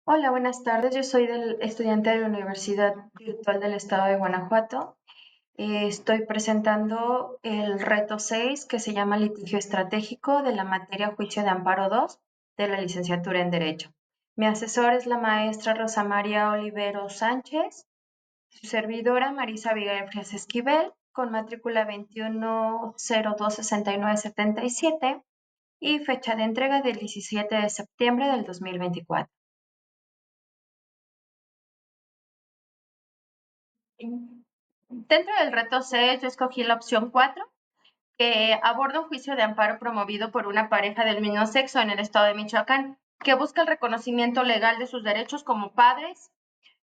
Hola, buenas tardes. Yo soy estudiante de la Universidad Virtual del Estado de Guanajuato. Estoy presentando el reto 6 que se llama Litigio Estratégico de la materia Juicio de Amparo 2 de la licenciatura en Derecho. Mi asesor es la maestra Rosa María Olivero Sánchez, su servidora Marisa Abigail Frías Esquivel, con matrícula 21026977 y fecha de entrega del 17 de septiembre del 2024. Dentro del reto C, yo escogí la opción 4, que aborda un juicio de amparo promovido por una pareja del mismo sexo en el estado de Michoacán, que busca el reconocimiento legal de sus derechos como padres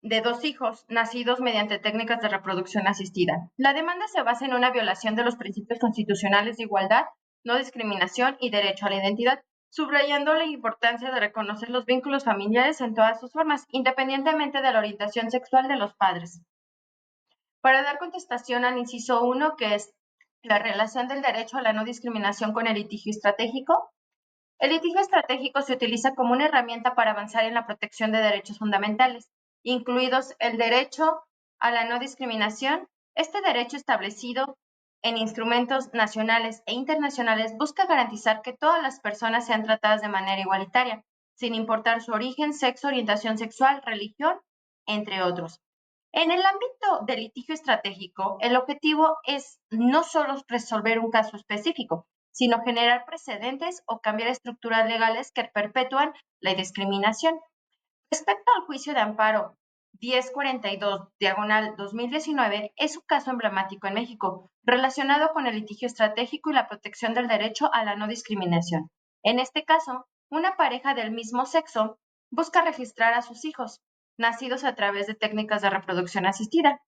de dos hijos nacidos mediante técnicas de reproducción asistida. La demanda se basa en una violación de los principios constitucionales de igualdad, no discriminación y derecho a la identidad, subrayando la importancia de reconocer los vínculos familiares en todas sus formas, independientemente de la orientación sexual de los padres. Para dar contestación al inciso 1, que es la relación del derecho a la no discriminación con el litigio estratégico, el litigio estratégico se utiliza como una herramienta para avanzar en la protección de derechos fundamentales, incluidos el derecho a la no discriminación. Este derecho establecido en instrumentos nacionales e internacionales busca garantizar que todas las personas sean tratadas de manera igualitaria, sin importar su origen, sexo, orientación sexual, religión, entre otros. En el ámbito del litigio estratégico, el objetivo es no solo resolver un caso específico, sino generar precedentes o cambiar estructuras legales que perpetúan la discriminación. Respecto al juicio de amparo 1042, diagonal 2019, es un caso emblemático en México, relacionado con el litigio estratégico y la protección del derecho a la no discriminación. En este caso, una pareja del mismo sexo busca registrar a sus hijos, nacidos a través de técnicas de reproducción asistida,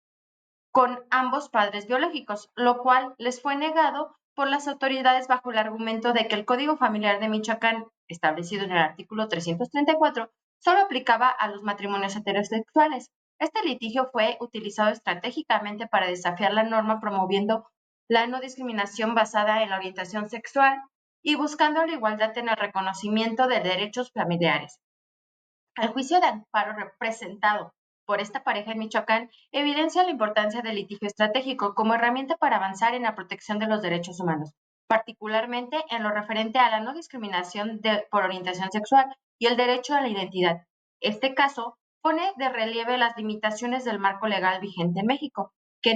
con ambos padres biológicos, lo cual les fue negado por las autoridades bajo el argumento de que el Código Familiar de Michoacán, establecido en el artículo 334, solo aplicaba a los matrimonios heterosexuales. Este litigio fue utilizado estratégicamente para desafiar la norma, promoviendo la no discriminación basada en la orientación sexual y buscando la igualdad en el reconocimiento de derechos familiares. El juicio de amparo representado por esta pareja en Michoacán evidencia la importancia del litigio estratégico como herramienta para avanzar en la protección de los derechos humanos, particularmente en lo referente a la no discriminación por orientación sexual y el derecho a la identidad. Este caso pone de relieve las limitaciones del marco legal vigente en México, que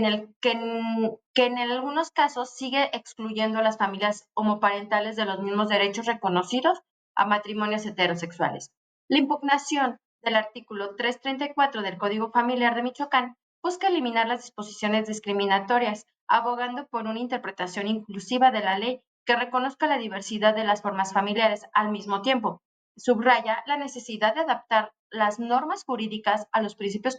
en algunos casos sigue excluyendo a las familias homoparentales de los mismos derechos reconocidos a matrimonios heterosexuales. La impugnación del artículo 334 del Código Familiar de Michoacán busca eliminar las disposiciones discriminatorias, abogando por una interpretación inclusiva de la ley que reconozca la diversidad de las formas familiares al mismo tiempo. Subraya la necesidad de adaptar las normas jurídicas a los principios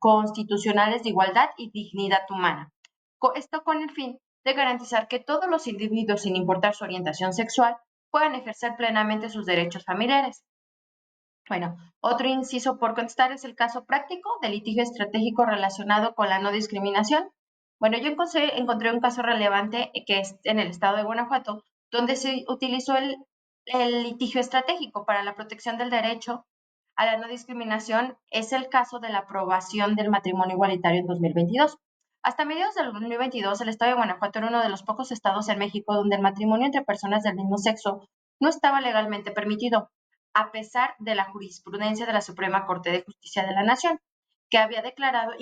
constitucionales de igualdad y dignidad humana. Esto con el fin de garantizar que todos los individuos, sin importar su orientación sexual, puedan ejercer plenamente sus derechos familiares. Bueno, otro inciso por contestar es el caso práctico de litigio estratégico relacionado con la no discriminación. Bueno, yo encontré un caso relevante que es en el estado de Guanajuato, donde se utilizó el litigio estratégico para la protección del derecho a la no discriminación. Es el caso de la aprobación del matrimonio igualitario en 2022. Hasta mediados del 2022, el estado de Guanajuato era uno de los pocos estados en México donde el matrimonio entre personas del mismo sexo no estaba legalmente permitido, a pesar de la jurisprudencia de la Suprema Corte de Justicia de la Nación, que había declarado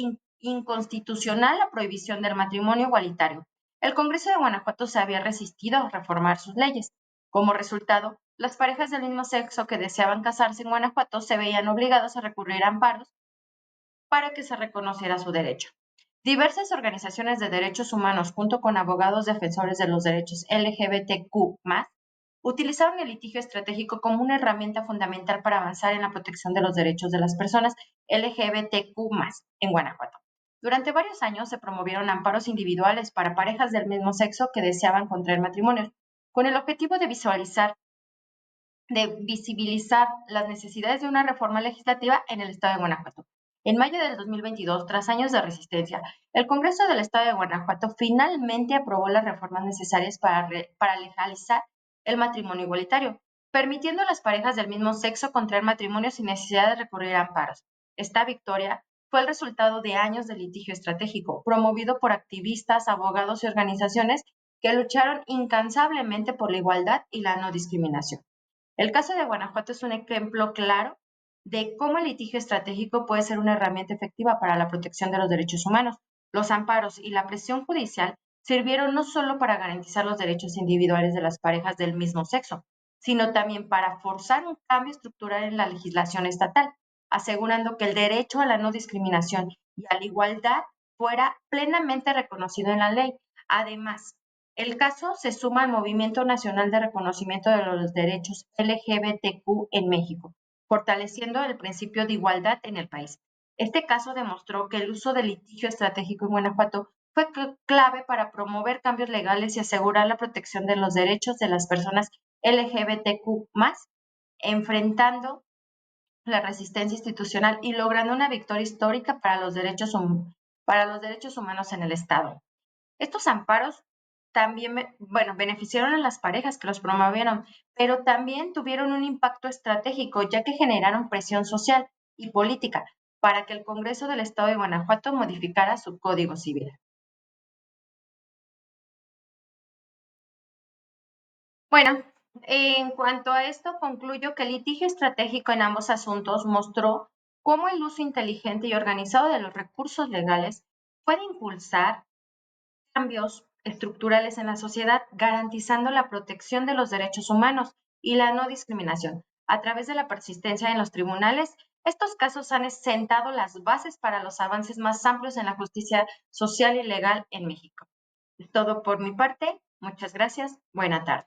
inconstitucional la prohibición del matrimonio igualitario. El Congreso de Guanajuato se había resistido a reformar sus leyes. Como resultado, las parejas del mismo sexo que deseaban casarse en Guanajuato se veían obligadas a recurrir a amparos para que se reconociera su derecho. Diversas organizaciones de derechos humanos, junto con abogados defensores de los derechos LGBTQ+, utilizaron el litigio estratégico como una herramienta fundamental para avanzar en la protección de los derechos de las personas LGBTQ+, en Guanajuato. Durante varios años se promovieron amparos individuales para parejas del mismo sexo que deseaban contraer matrimonios, con el objetivo de visibilizar las necesidades de una reforma legislativa en el estado de Guanajuato. En mayo del 2022, tras años de resistencia, el Congreso del Estado de Guanajuato finalmente aprobó las reformas necesarias para legalizar el matrimonio igualitario. permitiendo a las parejas del mismo sexo contraer matrimonio sin necesidad de recurrir a amparos. Esta victoria fue el resultado de años de litigio estratégico, promovido por activistas, abogados y organizaciones que lucharon incansablemente por la igualdad y la no discriminación. El caso de Guanajuato es un ejemplo claro de cómo el litigio estratégico puede ser una herramienta efectiva para la protección de los derechos humanos. Los amparos y la presión judicial sirvieron no solo para garantizar los derechos individuales de las parejas del mismo sexo, sino también para forzar un cambio estructural en la legislación estatal, asegurando que el derecho a la no discriminación y a la igualdad fuera plenamente reconocido en la ley. Además, el caso se suma al Movimiento Nacional de Reconocimiento de los Derechos LGBTQ en México, fortaleciendo el principio de igualdad en el país. Este caso demostró que el uso del litigio estratégico en Guanajuato fue clave para promover cambios legales y asegurar la protección de los derechos de las personas LGBTQ+, enfrentando la resistencia institucional y logrando una victoria histórica para los derechos humanos en el Estado. Estos amparos también, bueno, beneficiaron a las parejas que los promovieron, pero también tuvieron un impacto estratégico, ya que generaron presión social y política para que el Congreso del Estado de Guanajuato modificara su Código Civil. Bueno, en cuanto a esto, concluyo que el litigio estratégico en ambos asuntos mostró cómo el uso inteligente y organizado de los recursos legales puede impulsar cambios estructurales en la sociedad, garantizando la protección de los derechos humanos y la no discriminación. A través de la persistencia en los tribunales, estos casos han sentado las bases para los avances más amplios en la justicia social y legal en México. Es todo por mi parte. Muchas gracias. Buena tarde.